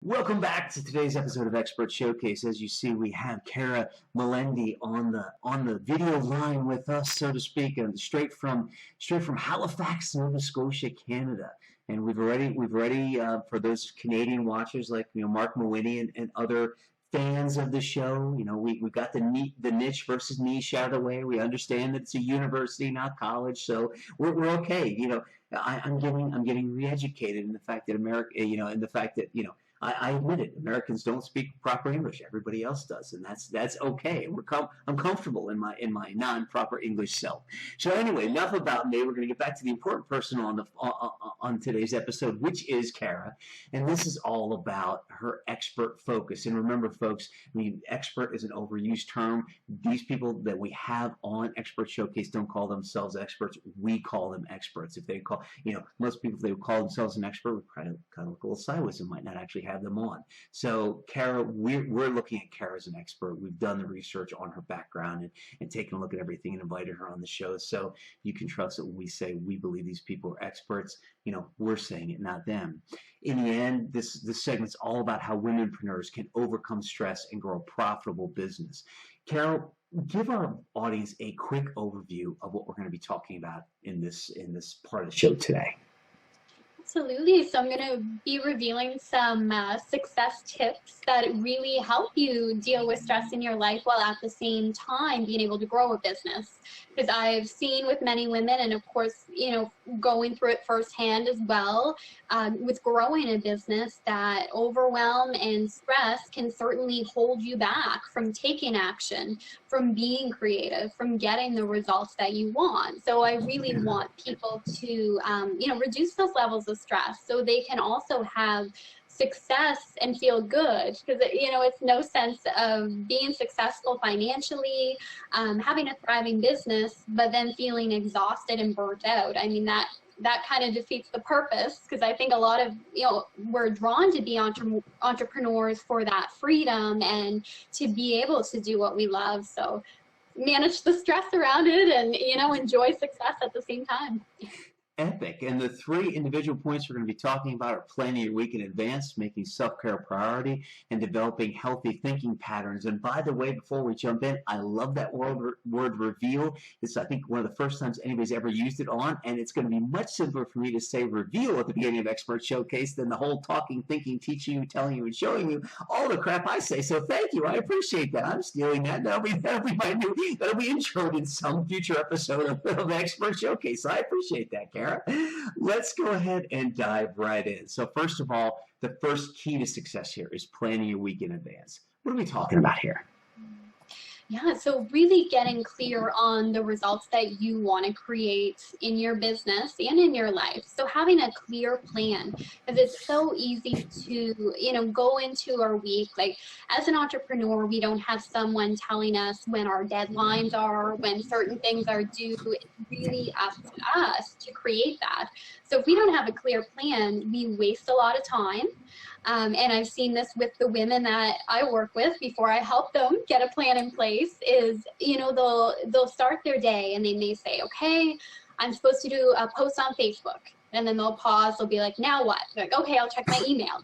Welcome back to today's episode of Expert Showcase. As you see, we have Kara Melendy on the video line with us, so to speak, and straight from Halifax, Nova Scotia, Canada. And we've already for those Canadian watchers like Mark Mawhinney and other fans of the show, we got the niche versus niche out of the way. We understand that it's a university, not college, so we're okay. I'm getting re-educated in the fact that America, in the fact that I admit it. Americans don't speak proper English. Everybody else does, and that's okay. I'm comfortable in my non-proper English self. So anyway, enough about me. We're going to get back to the important person on today's episode, which is Kara, and this is all about her expert focus. And remember, folks, expert is an overused term. These people that we have on Expert Showcase don't call themselves experts. We call them experts. If they call, most people, if they would call themselves an expert, would kind of look a little sideways and might not actually have them on. So Kara, we're looking at Kara as an expert. We've done the research on her background and taken a look at everything and invited her on the show. So you can trust that when we say we believe these people are experts, we're saying it, not them. In the end, this segment's all about how womenpreneurs can overcome stress and grow a profitable business. Carol, give our audience a quick overview of what we're going to be talking about in this part of the show today. Absolutely. So I'm going to be revealing some success tips that really help you deal with stress in your life while at the same time being able to grow a business. Because I've seen with many women, and of course, going through it firsthand as well, with growing a business, that overwhelm and stress can certainly hold you back from taking action, from being creative, from getting the results that you want. So I really want people to, reduce those levels of stress so they can also have success and feel good, because it's no sense of being successful financially, having a thriving business, but then feeling exhausted and burnt out. I mean, that kind of defeats the purpose, because I think a lot of, we're drawn to be entrepreneurs for that freedom and to be able to do what we love. So manage the stress around it and, enjoy success at the same time. Epic. And the three individual points we're going to be talking about are planning your week in advance, making self-care a priority, and developing healthy thinking patterns. And by the way, before we jump in, I love that word reveal. It's, I think, one of the first times anybody's ever used it on, and it's going to be much simpler for me to say reveal at the beginning of Expert Showcase than the whole talking, thinking, teaching you, telling you, and showing you all the crap I say. So thank you. I appreciate that. I'm stealing that. That'll be introed in some future episode of Expert Showcase. So I appreciate that, Karen. Let's go ahead and dive right in. So first of all, the first key to success here is planning your week in advance. What are we talking about here? Yeah, so really getting clear on the results that you want to create in your business and in your life. So having a clear plan, because it's so easy to, go into our week. Like, as an entrepreneur, we don't have someone telling us when our deadlines are, when certain things are due. It's really up to us to create that. So if we don't have a clear plan, we waste a lot of time. And I've seen this with the women that I work with before I help them get a plan in place is, they'll start their day and they may say, okay, I'm supposed to do a post on Facebook. And then they'll pause. They'll be like, now what? They're like, okay, I'll check my email.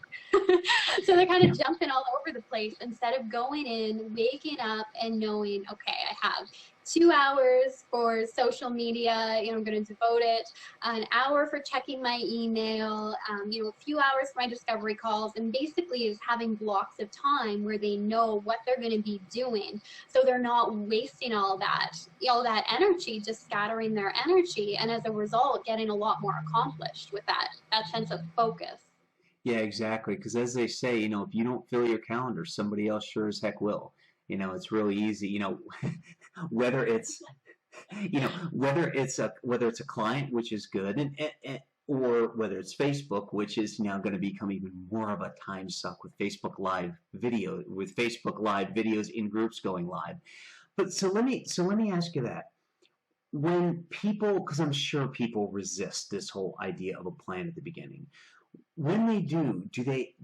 So they're kind of jumping all over the place instead of going in, waking up and knowing, okay, I have 2 hours for social media, I'm going to devote it, an hour for checking my email, a few hours for my discovery calls, and basically is having blocks of time where they know what they're going to be doing. So they're not wasting all that energy, just scattering their energy, and as a result, getting a lot more accomplished with that sense of focus. Yeah, exactly. Because as they say, if you don't fill your calendar, somebody else sure as heck will. It's really easy, whether it's a client, which is good, or whether it's Facebook, which is now going to become even more of a time suck with Facebook Live videos in groups going live. But so let me ask you that. When people, because I'm sure people resist this whole idea of a plan at the beginning, when they do they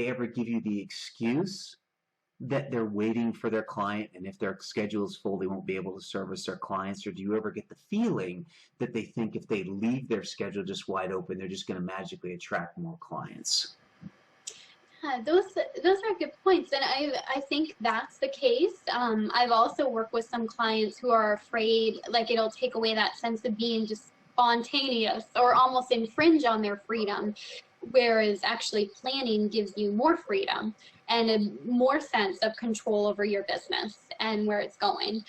ever give you the excuse that they're waiting for their client, and if their schedule is full, they won't be able to service their clients? Or do you ever get the feeling that they think if they leave their schedule just wide open, they're just going to magically attract more clients? Yeah, those are good points, and I think that's the case. I've also worked with some clients who are afraid, like it'll take away that sense of being just spontaneous or almost infringe on their freedom, whereas actually planning gives you more freedom and a more sense of control over your business and where it's going.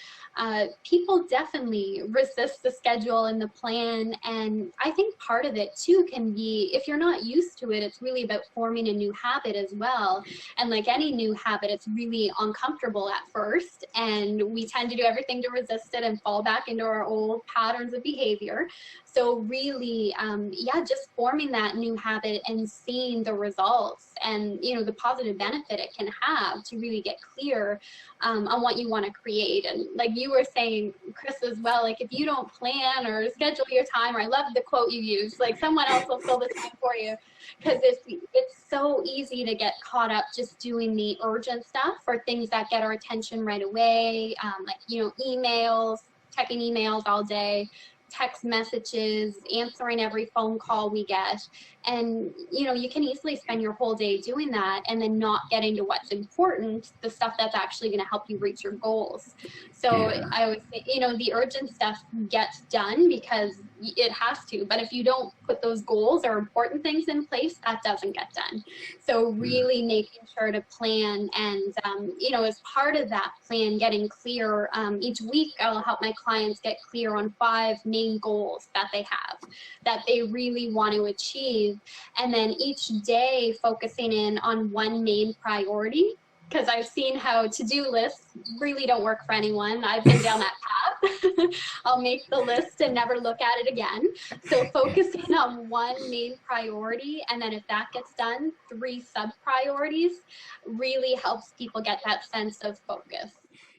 People definitely resist the schedule and the plan, and I think part of it too can be, if you're not used to it, it's really about forming a new habit as well. And like any new habit, it's really uncomfortable at first, and we tend to do everything to resist it and fall back into our old patterns of behavior. So really, yeah, just forming that new habit and seeing the results and, you know, the positive benefit it can have to really get clear on what you want to create. And like you were saying, Chris, as well, like if you don't plan or schedule your time, or I love the quote you used, like someone else will fill the time for you, because it's so easy to get caught up just doing the urgent stuff or things that get our attention right away, like, you know, emails, checking emails all day, text messages, answering every phone call we get. And, you know, you can easily spend your whole day doing that and then not getting to what's important, the stuff that's actually going to help you reach your goals. So Yeah. I always say, you know, the urgent stuff gets done because it has to. But if you don't put those goals or important things in place, that doesn't get done. So really making sure to plan and, you know, as part of that plan, getting clear, each week I'll help my clients get clear on 5 main goals that they have, that they really want to achieve. And then each day focusing in on one main priority, because I've seen how to-do lists really don't work for anyone. I've been down that path. I'll make the list and never look at it again. So focusing on one main priority, and then if that gets done, 3 sub-priorities really helps people get that sense of focus.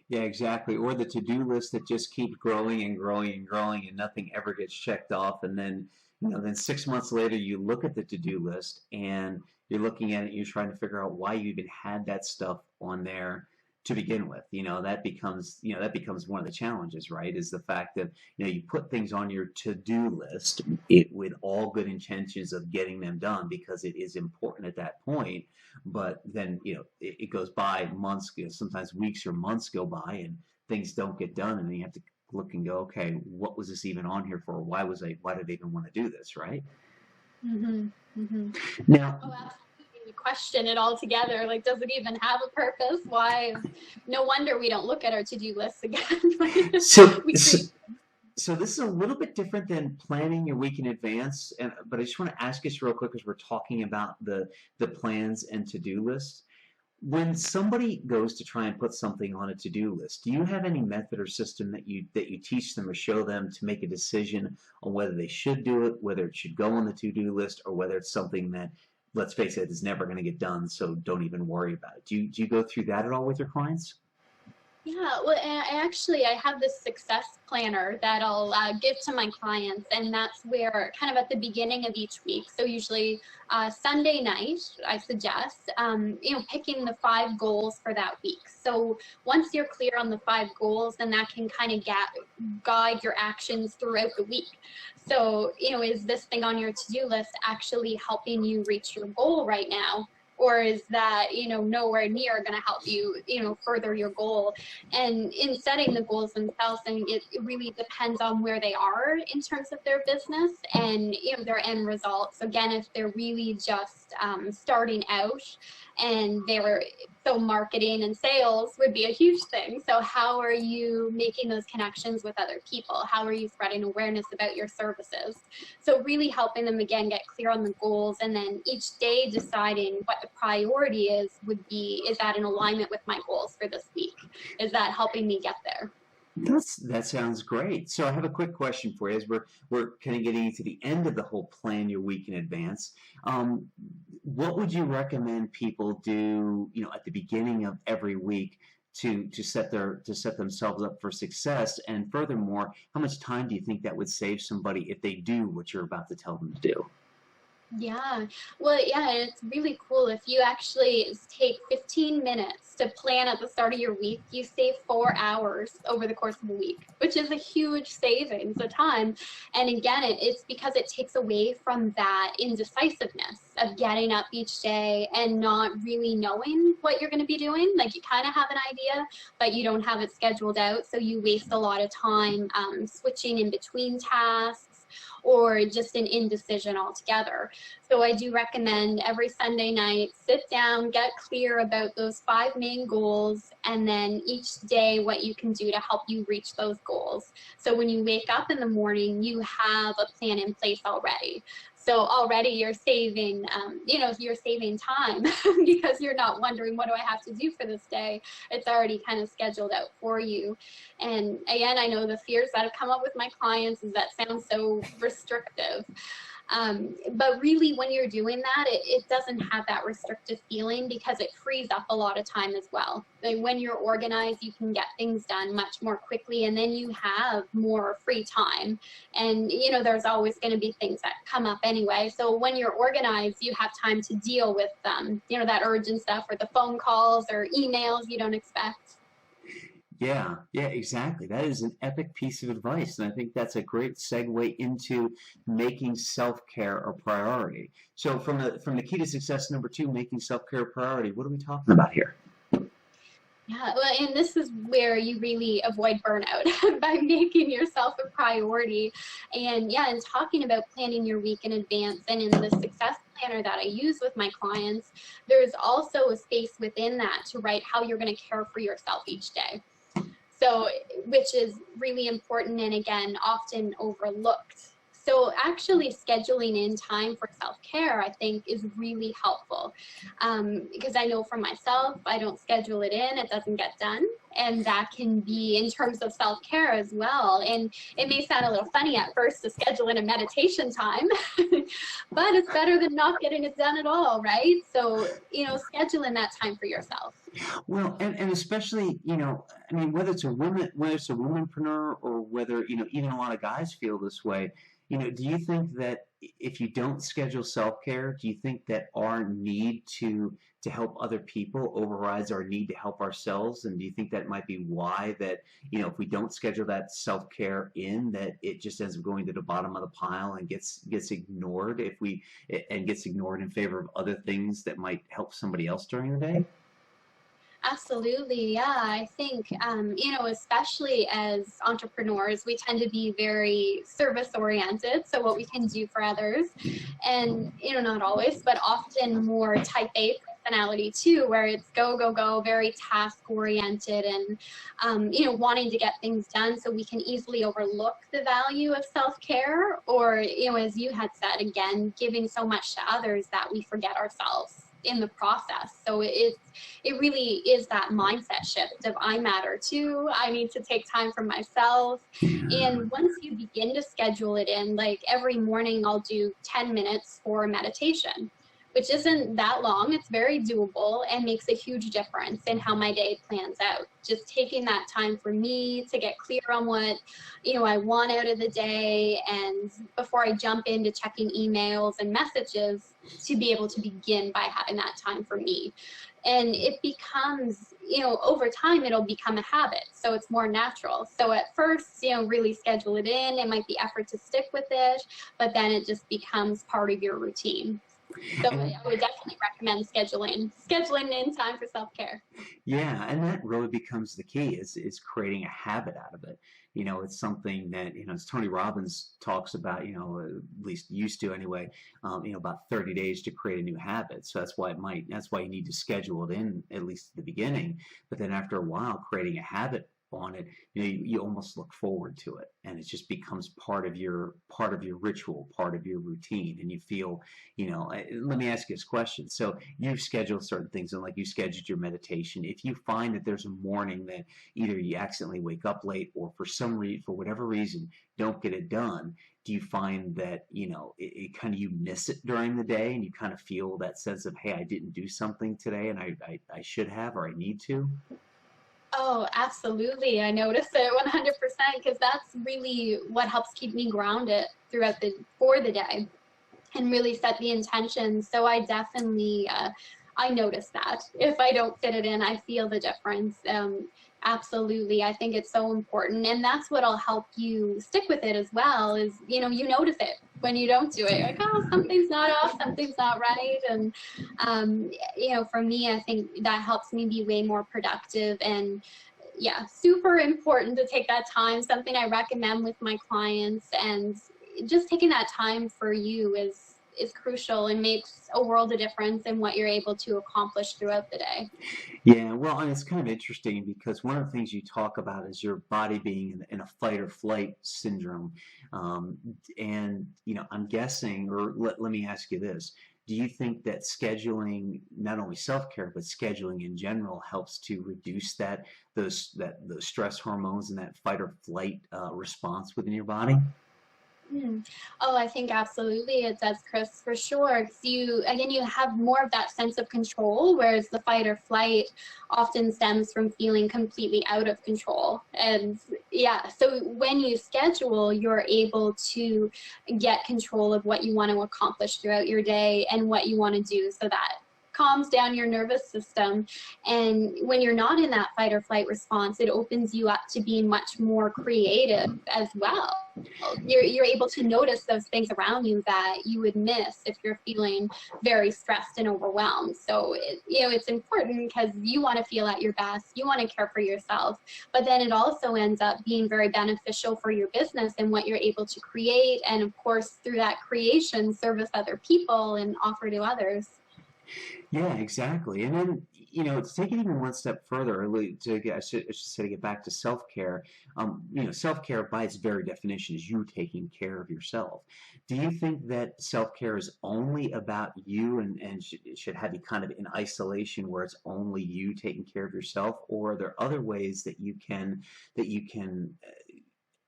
Yeah, exactly. Or the to-do list that just keeps growing and growing and growing and nothing ever gets checked off. And then, you know, then 6 months later you look at the to-do list and you're looking at it, you're trying to figure out why you even had that stuff on there to begin with. You know, that becomes one of the challenges, right? Is the fact that, you know, you put things on your to-do list with all good intentions of getting them done because it is important at that point. But then, you know, it goes by months, you know, sometimes weeks or months go by and things don't get done, and then you have to look and go, okay, what was this even on here for? Why did I even want to do this, right? Mm-hmm. Mm-hmm. Now, Oh, absolutely. We question it all together. Like, does it even have a purpose? Why? No wonder we don't look at our to-do lists again. so, We so create. so this is a little bit different than planning your week in advance, but I just want to ask us real quick as we're talking about the plans and to-do lists. When somebody goes to try and put something on a to-do list, do you have any method or system that you teach them or show them to make a decision on whether they should do it, whether it should go on the to-do list, or whether it's something that, let's face it, is never going to get done, so don't even worry about it? Do you go through that at all with your clients? Yeah, well, I have this success planner that I'll give to my clients, and that's where kind of at the beginning of each week. So usually Sunday night, I suggest, you know, picking the 5 goals for that week. So once you're clear on the 5 goals, then that can kind of guide your actions throughout the week. So, you know, is this thing on your to-do list actually helping you reach your goal right now? Or is that, you know, nowhere near going to help you, you know, further your goal? And in setting the goals themselves, I mean, it really depends on where they are in terms of their business and, you know, their end results. Again, if they're really just starting out and so marketing and sales would be a huge thing. So how are you making those connections with other people? How are you spreading awareness about your services? So really helping them, again, get clear on the goals, and then each day deciding what the priority is is that in alignment with my goals for this week? Is that helping me get there? That sounds great. So I have a quick question for you as we're kind of getting to the end of the whole plan your week in advance. What would you recommend people do, you know, at the beginning of every week to set themselves up for success? And furthermore, how much time do you think that would save somebody if they do what you're about to tell them to do? Yeah, well, yeah, it's really cool. If you actually take 15 minutes to plan at the start of your week, you save 4 hours over the course of a week, which is a huge savings of time. And again, it's because it takes away from that indecisiveness of getting up each day and not really knowing what you're going to be doing. Like you kind of have an idea, but you don't have it scheduled out. So you waste a lot of time switching in between tasks or just an indecision altogether. So I do recommend every Sunday night, sit down, get clear about those 5 main goals, and then each day what you can do to help you reach those goals. So when you wake up in the morning, you have a plan in place already. So already you're saving, you're saving time because you're not wondering, what do I have to do for this day? It's already kind of scheduled out for you. And again, I know the fears that have come up with my clients is that sounds so restrictive. But really, when you're doing that, it doesn't have that restrictive feeling because it frees up a lot of time as well. Like when you're organized, you can get things done much more quickly, and then you have more free time. And, there's always going to be things that come up anyway. So when you're organized, you have time to deal with that urgent stuff or the phone calls or emails you don't expect. Yeah, exactly. That is an epic piece of advice, and I think that's a great segue into making self-care a priority. So from the key to success number two, making self-care a priority, what are we talking about here? Yeah, well, and this is where you really avoid burnout by making yourself a priority. And yeah, and talking about planning your week in advance, and in the success planner that I use with my clients, there's also a space within that to write how you're going to care for yourself each day. So, which is really important and again, often overlooked. So actually scheduling in time for self-care, I think, is really helpful because I know for myself, I don't schedule it in, it doesn't get done. And that can be in terms of self-care as well. And it may sound a little funny at first to schedule in a meditation time, but it's better than not getting it done at all, right? So, schedule in that time for yourself. Well, and especially, I mean, whether it's a womanpreneur or whether, even a lot of guys feel this way, do you think that if you don't schedule self-care, do you think that our need to help other people overrides our need to help ourselves? And do you think that might be why that, if we don't schedule that self-care in, that it just ends up going to the bottom of the pile and gets ignored and gets ignored in favor of other things that might help somebody else during the day? Absolutely. Yeah. I think, especially as entrepreneurs, we tend to be very service oriented. So what we can do for others and, not always, but often more type A personality too, where it's go, go, go, very task oriented and, wanting to get things done. So we can easily overlook the value of self-care or, as you had said, again, giving so much to others that we forget ourselves in the process. So it really is that mindset shift of I matter too. I need to take time for myself. And once you begin to schedule it in, like every morning I'll do 10 minutes for meditation, which isn't that long. It's very doable and makes a huge difference in how my day plans out. Just taking that time for me to get clear on what, I want out of the day, and before I jump into checking emails and messages, to be able to begin by having that time for me. And it becomes, over time, it'll become a habit. So it's more natural. So at first, really schedule it in. It might be effort to stick with it, but then it just becomes part of your routine. So I would definitely recommend scheduling in time for self-care. Yeah, and that really becomes the key is creating a habit out of it. It's something that, as Tony Robbins talks about, at least used to anyway, about 30 days to create a new habit. So that's why you need to schedule it in at least at the beginning. But then after a while, creating a habit on it, you almost look forward to it, and it just becomes part of your ritual, part of your routine, and you feel, let me ask you this question. So you've scheduled certain things, and like you scheduled your meditation. If you find that there's a morning that either you accidentally wake up late or for whatever reason, don't get it done, do you find that, it kind of you miss it during the day and you kind of feel that sense of, hey, I didn't do something today and I should have or I need to? Oh, absolutely. I notice it 100% because that's really what helps keep me grounded for the day. and really set the intention. So I definitely, I notice that. If I don't fit it in, I feel the difference. Absolutely. I think it's so important. And that's what'll help you stick with it as well is, you notice it when you don't do it. Like, oh, something's not off, something's not right. And, for me, I think that helps me be way more productive. And yeah, super important to take that time, something I recommend with my clients. And just taking that time for you is crucial and makes a world of difference in what you're able to accomplish throughout the day. Yeah, well, and it's kind of interesting because one of the things you talk about is your body being in a fight or flight syndrome. Um, and, I'm guessing, or let me ask you this. Do you think that scheduling, not only self-care, but scheduling in general helps to reduce those stress hormones and that fight or flight response within your body? Oh, I think absolutely it does, Chris, for sure. 'Cause you have more of that sense of control, whereas the fight or flight often stems from feeling completely out of control. And yeah, so when you schedule, you're able to get control of what you want to accomplish throughout your day and what you want to do, so that calms down your nervous system. And when you're not in that fight or flight response, it opens you up to being much more creative as well. You're able to notice those things around you that you would miss if you're feeling very stressed and overwhelmed. So it's important because you want to feel at your best, you want to care for yourself, but then it also ends up being very beneficial for your business and what you're able to create, and of course through that creation service other people and offer to others. Yeah, exactly. And then, to take it even one step further, I should say to get back to self-care, self-care by its very definition is you taking care of yourself. Do you think that self-care is only about you and should have you kind of in isolation where it's only you taking care of yourself, or are there other ways that you can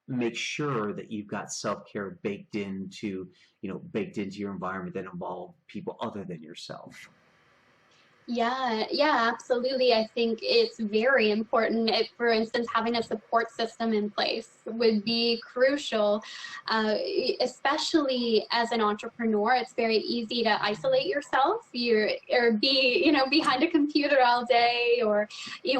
make sure that you've got self-care baked into your environment that involve people other than yourself? Yeah, absolutely. I think it's very important. For instance, having a support system in place would be crucial, especially as an entrepreneur. It's very easy to isolate yourself. Or be, behind a computer all day, or,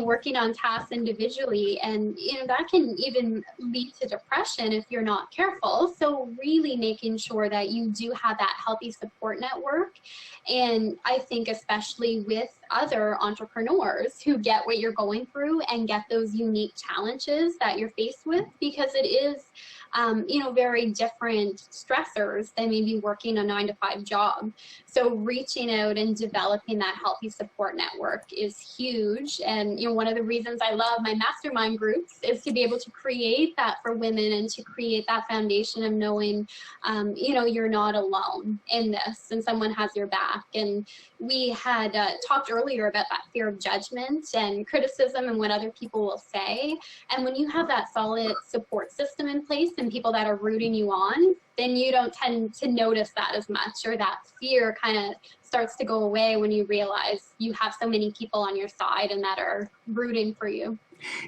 working on tasks individually. And, that can even lead to depression if you're not careful. So really making sure that you do have that healthy support network. And I think especially with other entrepreneurs who get what you're going through and get those unique challenges that you're faced with, because it is, very different stressors than maybe working a 9-to-5 job. So reaching out and developing that healthy support network is huge. And, one of the reasons I love my mastermind groups is to be able to create that for women and to create that foundation of knowing, you're not alone in this and someone has your back. And we had talked earlier about that fear of judgment and criticism and what other people will say. And when you have that solid support system in place and people that are rooting you on, then you don't tend to notice that as much, or that fear kind of starts to go away when you realize you have so many people on your side and that are rooting for you.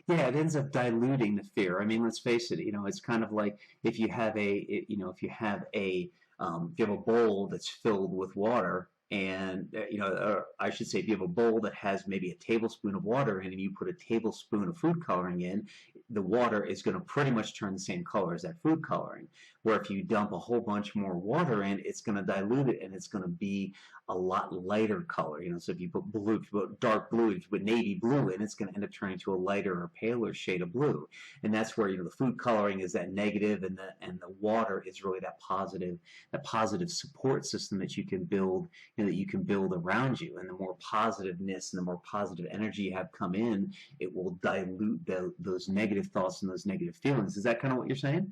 Yeah, it ends up diluting the fear. I mean, let's face it, it's kind of like if you have a bowl that's filled with water, and or I should say, if you have a bowl that has maybe a tablespoon of water in, and you put a tablespoon of food coloring in, the water is going to pretty much turn the same color as that food coloring. Where if you dump a whole bunch more water in, it's going to dilute it, and it's going to be a lot lighter color. So if you put blue, if you put dark blue, if you put navy blue in, it's going to end up turning to a lighter or paler shade of blue. And that's where the food coloring is that negative, and the water is really that positive support system that you can build, that you can build around you. And the more positiveness and the more positive energy you have come in, it will dilute those negative thoughts and those negative feelings. Is that kind of what you're saying?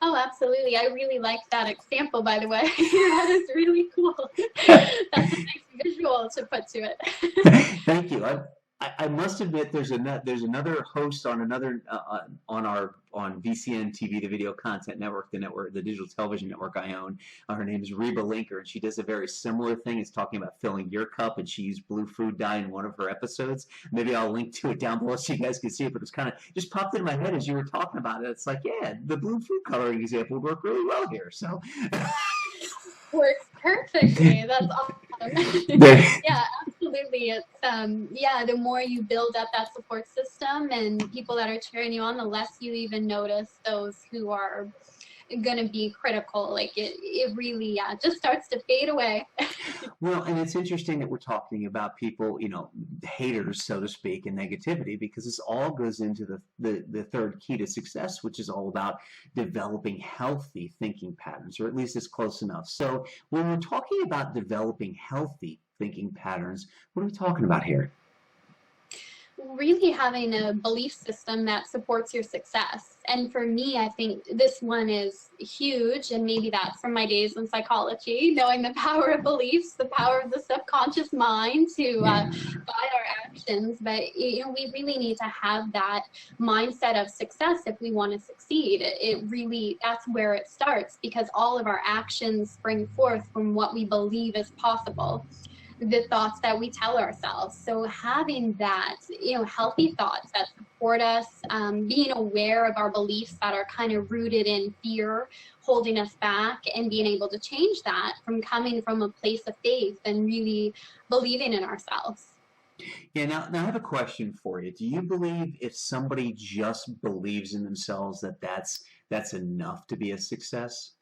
Oh, absolutely. I really like that example, by the way. That is really cool. That's a nice visual to put to it. Thank you. I must admit there's another host on VCN TV, the Video Content Network, the digital television network I own. Her name is Reba Linker, and she does a very similar thing. It's talking about filling your cup, and she used blue food dye in one of her episodes. Maybe I'll link to it down below so you guys can see it, but it's kind of just popped in my head as you were talking about it. It's like, yeah, the blue food coloring example would work really well here. So Works perfectly. That's awesome. There- Yeah, absolutely. It's yeah, the more you build up that support system and people that are cheering you on, the less you even notice those who are going to be critical. Like it really, yeah, just starts to fade away. Well, and it's interesting that we're talking about people, haters, so to speak, and negativity, because this all goes into the third key to success, which is all about developing healthy thinking patterns, or at least it's close enough. So when we're talking about developing healthy thinking patterns, what are we talking about here? Really having a belief system that supports your success. And for me, I think this one is huge, and maybe that's from my days in psychology, knowing the power of beliefs, the power of the subconscious mind to Yeah. guide our actions. But we really need to have that mindset of success if we want to succeed. It really, that's where it starts, because all of our actions spring forth from what we believe is possible, the thoughts that we tell ourselves. So having that, healthy thoughts that support us, being aware of our beliefs that are kind of rooted in fear, holding us back, and being able to change that from coming from a place of faith and really believing in ourselves. Yeah, now I have a question for you. Do you believe if somebody just believes in themselves that's enough to be a success?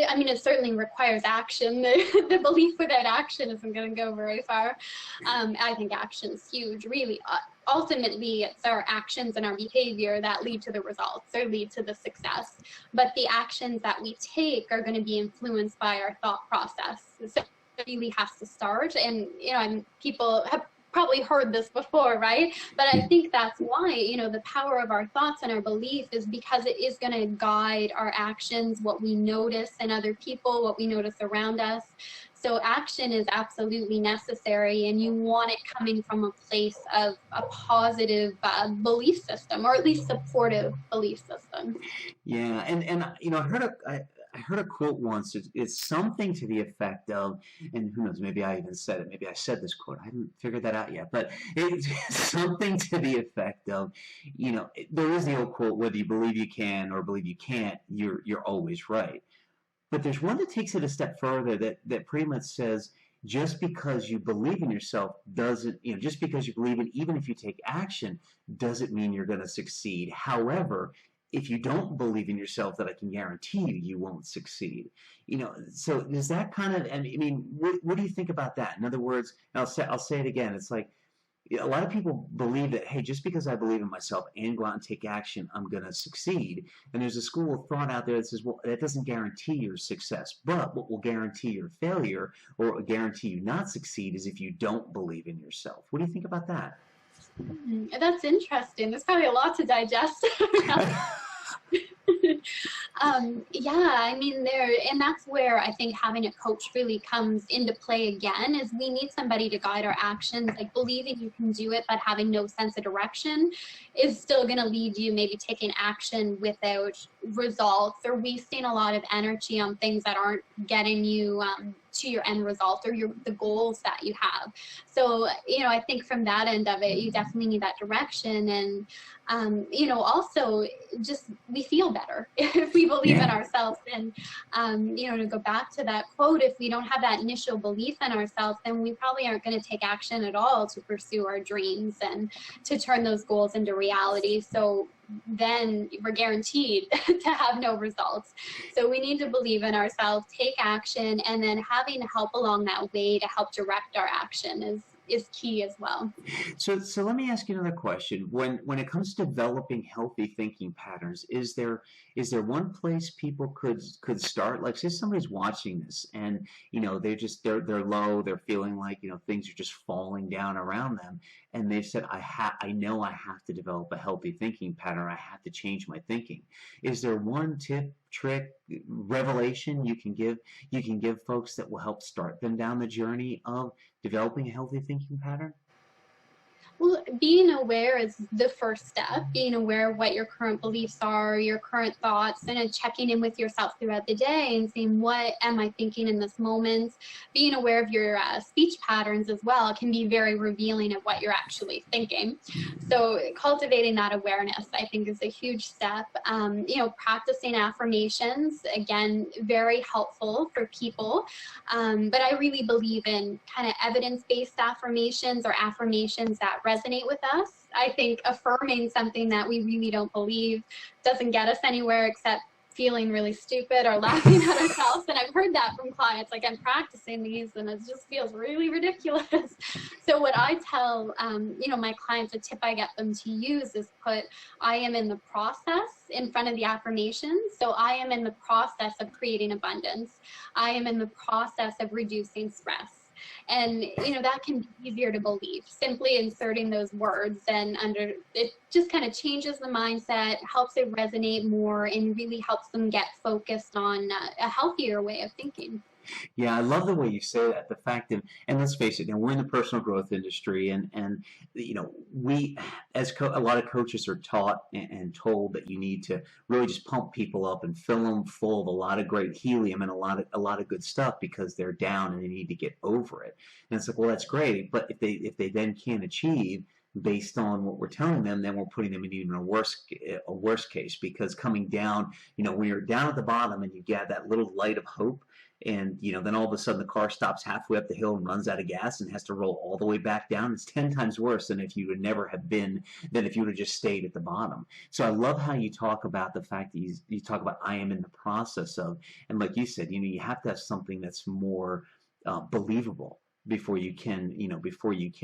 I mean, it certainly requires action. The belief without action isn't going to go very far. I think action is huge, really. Ultimately, it's our actions and our behavior that lead to the results or lead to the success. But the actions that we take are going to be influenced by our thought process. So it really has to start. And, and people have probably heard this before, right? But I think that's why, the power of our thoughts and our belief is because it is going to guide our actions, what we notice in other people, what we notice around us. So action is absolutely necessary, and you want it coming from a place of a positive belief system, or at least supportive belief system. Yeah, and I heard a quote once. It's something to the effect of, and who knows, maybe I even said it. Maybe I said this quote. I haven't figured that out yet, but it's something to the effect of, there is the old quote: whether you believe you can or believe you can't, you're always right. But there's one that takes it a step further that pretty much says just because you believe in yourself doesn't, just because you believe it, even if you take action, doesn't mean you're going to succeed. However, if you don't believe in yourself, that I can guarantee you won't succeed. So does that kind of, I mean, what do you think about that? In other words, and I'll say it again. It's like, a lot of people believe that, hey, just because I believe in myself and go out and take action, I'm going to succeed. And there's a school of thought out there that says, well, that doesn't guarantee your success. But what will guarantee your failure or guarantee you not succeed is if you don't believe in yourself. What do you think about that? That's interesting. There's probably a lot to digest. Yeah, I mean, and that's where I think having a coach really comes into play again, is we need somebody to guide our actions. Like, believing you can do it, but having no sense of direction is still going to lead you maybe taking action without results, or wasting a lot of energy on things that aren't getting you to your end result, or the goals that you have. So, I think from that end of it, you definitely need that direction. And also just we feel better if we believe in Yeah. ourselves. And, to go back to that quote, if we don't have that initial belief in ourselves, then we probably aren't going to take action at all to pursue our dreams and to turn those goals into reality. So then we're guaranteed to have no results. So we need to believe in ourselves, take action, and then having help along that way to help direct our action is key as well. So let me ask you another question. When it comes to developing healthy thinking patterns, is there one place people could start? Like, say somebody's watching this and they're low, they're feeling like things are just falling down around them, and they've said, I know I have to develop a healthy thinking pattern. I have to change my thinking. Is there one tip, trick, revelation you can give folks that will help start them down the journey of developing a healthy thinking pattern? Well, being aware is the first step, being aware of what your current beliefs are, your current thoughts, and then checking in with yourself throughout the day and seeing, what am I thinking in this moment? Being aware of your speech patterns as well can be very revealing of what you're actually thinking. So cultivating that awareness, I think, is a huge step. Practicing affirmations, again, very helpful for people. But I really believe in kind of evidence-based affirmations, or affirmations that resonate with us. I think affirming something that we really don't believe doesn't get us anywhere, except feeling really stupid or laughing at ourselves. And I've heard that from clients, like, I'm practicing these and it just feels really ridiculous. So what I tell my clients, a tip I get them to use is put, I am in the process in front of the affirmations. So I am in the process of creating abundance. I am in the process of reducing stress. And that can be easier to believe, simply inserting those words, and it just kind of changes the mindset, helps it resonate more, and really helps them get focused on a healthier way of thinking. Yeah, I love the way you say that. The fact that, and let's face it, we're in the personal growth industry, and we, as a lot of coaches are taught and told that you need to really just pump people up and fill them full of a lot of great helium and a lot of good stuff, because they're down and they need to get over it. And it's like, well, that's great, but if they then can't achieve based on what we're telling them, then we're putting them in even a worse case, because coming down, when you're down at the bottom and you get that little light of hope, and then all of a sudden the car stops halfway up the hill and runs out of gas and has to roll all the way back down, it's 10 times worse than if you would never have been, than if you would have just stayed at the bottom. So I love how you talk about the fact that you talk about, I am in the process of, and like you said, you have to have something that's more believable before you can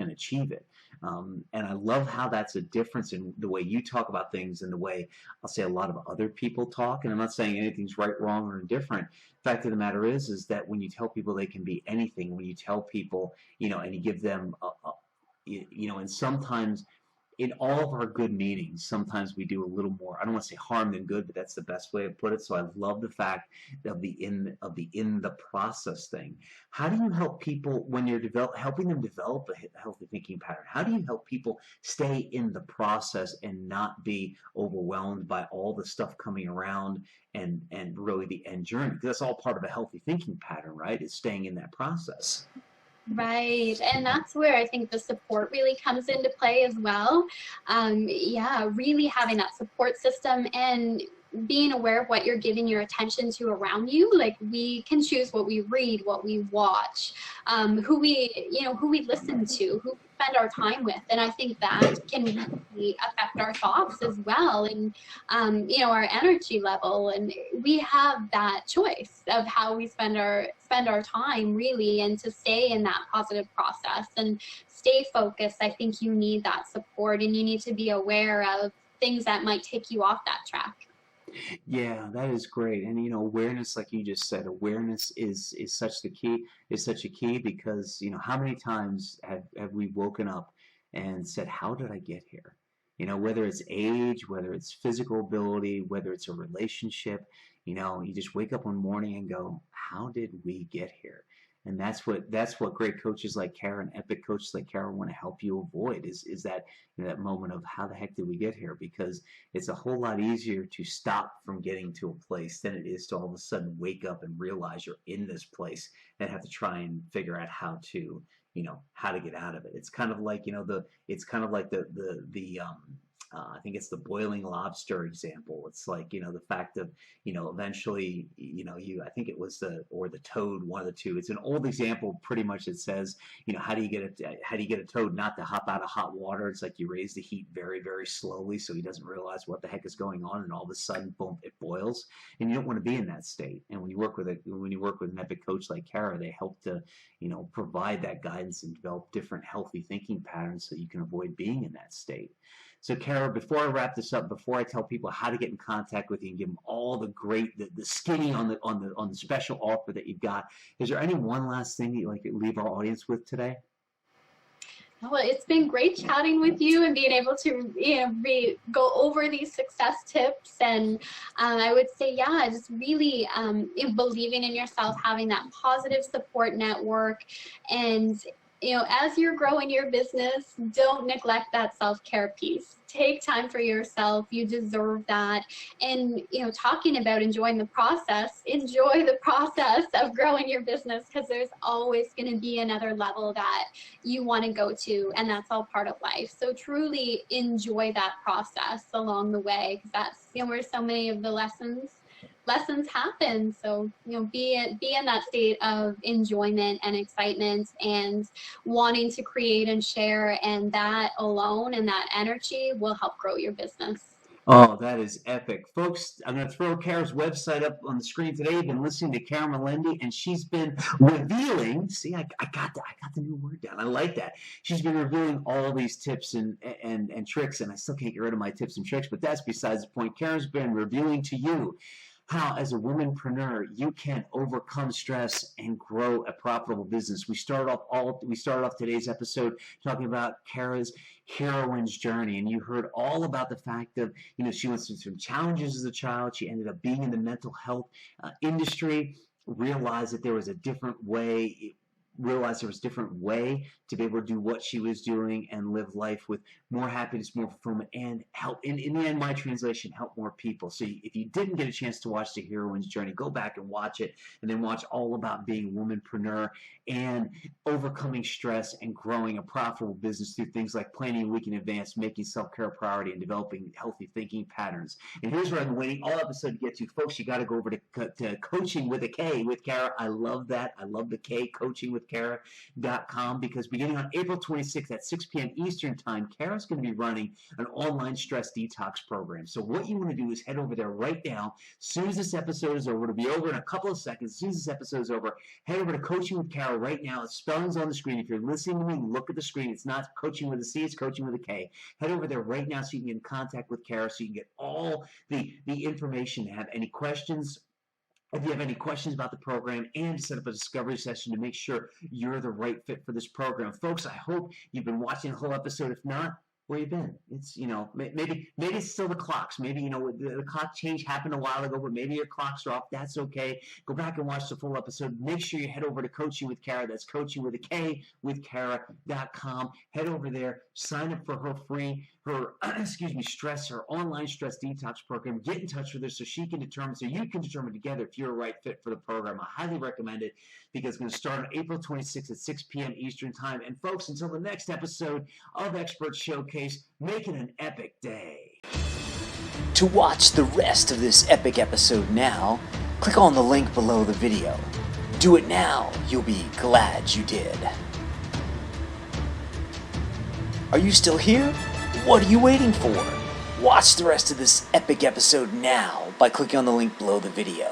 achieve it. And I love how that's a difference in the way you talk about things and the way, I'll say, a lot of other people talk. And I'm not saying anything's right, wrong, or indifferent. The fact of the matter is that when you tell people they can be anything, when you tell people, and you give them, and sometimes in all of our good meanings, sometimes we do a little more, I don't want to say harm than good, but that's the best way to put it. So I love the fact of the in the process thing. How do you help people when you're helping them develop a healthy thinking pattern? How do you help people stay in the process and not be overwhelmed by all the stuff coming around and really the end journey? Because that's all part of a healthy thinking pattern, right? Is staying in that process. Right, and that's where I think the support really comes into play as well. Really having that support system and being aware of what you're giving your attention to around you. Like, we can choose what we read, what we watch, who we listen to, who we spend our time with. And I think that can really affect our thoughts as well, and our energy level. And we have that choice of how we spend our time, really, and to stay in that positive process and stay focused. I think you need that support, and you need to be aware of things that might take you off that track. Yeah, that is great. And awareness, like you just said, awareness is such a key, because how many times have we woken up and said, how did I get here? Whether it's age, whether it's physical ability, whether it's a relationship, you just wake up one morning and go, how did we get here? And that's what great coaches like Kara and epic coaches like Kara want to help you avoid, is that that moment of, how the heck did we get here? Because it's a whole lot easier to stop from getting to a place than it is to all of a sudden wake up and realize you're in this place and have to try and figure out how to get out of it. It's kind of like I think it's the boiling lobster example. It's like, the fact of, eventually, I think it was the toad, one of the two. It's an old example pretty much that says, how do you get a toad not to hop out of hot water? It's like you raise the heat very, very slowly so he doesn't realize what the heck is going on, and all of a sudden, boom, it boils. And you don't want to be in that state. And when you work with an epic coach like Kara, they help to, provide that guidance and develop different healthy thinking patterns so you can avoid being in that state. So, Kara, before I wrap this up, before I tell people how to get in contact with you and give them all the skinny on the special offer that you've got, is there any one last thing that you'd like to leave our audience with today? Well, it's been great chatting with you and being able to go over these success tips. And I would say, just really believing in yourself, having that positive support network, and as you're growing your business, don't neglect that self-care piece. Take time for yourself. You deserve that. And, talking about enjoying the process, enjoy the process of growing your business, because there's always going to be another level that you want to go to, and that's all part of life. So truly enjoy that process along the way, because that's, where so many of the lessons happen. So, be in that state of enjoyment and excitement and wanting to create and share, and that alone and that energy will help grow your business. Oh, that is epic. Folks, I'm going to throw Kara's website up on the screen today. You've been listening to Kara Melendy, and she's been revealing, see, I got the new word down. I like that. She's been revealing all these tips and tricks, and I still can't get rid of my tips and tricks, but that's besides the point. Kara's been revealing to you how, as a womanpreneur, you can overcome stress and grow a profitable business. We started off today's episode talking about Kara's heroine's journey, and you heard all about the fact of, she went through some challenges as a child. She ended up being in the mental health industry, realized that there was a different way to be able to do what she was doing and live life with more happiness, more fulfillment, and help. In the end, my translation, help more people. So if you didn't get a chance to watch the heroine's journey, go back and watch it, and then watch all about being a womanpreneur and overcoming stress and growing a profitable business through things like planning a week in advance, making self-care a priority, and developing healthy thinking patterns. And here's where I've been waiting all episode to get to. Folks, you got to go over to Coaching with a K with Kara. I love that. I love the K, coachingwithkara.com, because beginning on April 26th at 6 p.m. Eastern Time, Kara's going to be running an online stress detox program. So what you want to do is head over there right now. As soon as this episode is over, it'll be over in a couple of seconds. As soon as this episode is over, head over to Coaching with Kara right now. The spelling's on the screen. If you're listening to me, look at the screen. It's not Coaching with a C, it's Coaching with a K. Head over there right now so you can get in contact with Kara, so you can get all the information. Have any questions? If you have any questions about the program, and to set up a discovery session to make sure you're the right fit for this program. Folks, I hope you've been watching the whole episode. If not, where you been? It's, maybe it's still the clocks. Maybe, the clock change happened a while ago, but maybe your clocks are off. That's okay. Go back and watch the full episode. Make sure you head over to Coaching with Kara. That's Coaching with a K with Kara.com. Head over there. Sign up for her her online stress detox program. Get in touch with her so you can determine together if you're a right fit for the program. I highly recommend it, because it's going to start on April 26th at 6 p.m. Eastern Time. And folks, until the next episode of Expert Showcase, make it an epic day. To watch the rest of this epic episode now, click on the link below the video. Do it now. You'll be glad you did. Are you still here? What are you waiting for? Watch the rest of this epic episode now by clicking on the link below the video.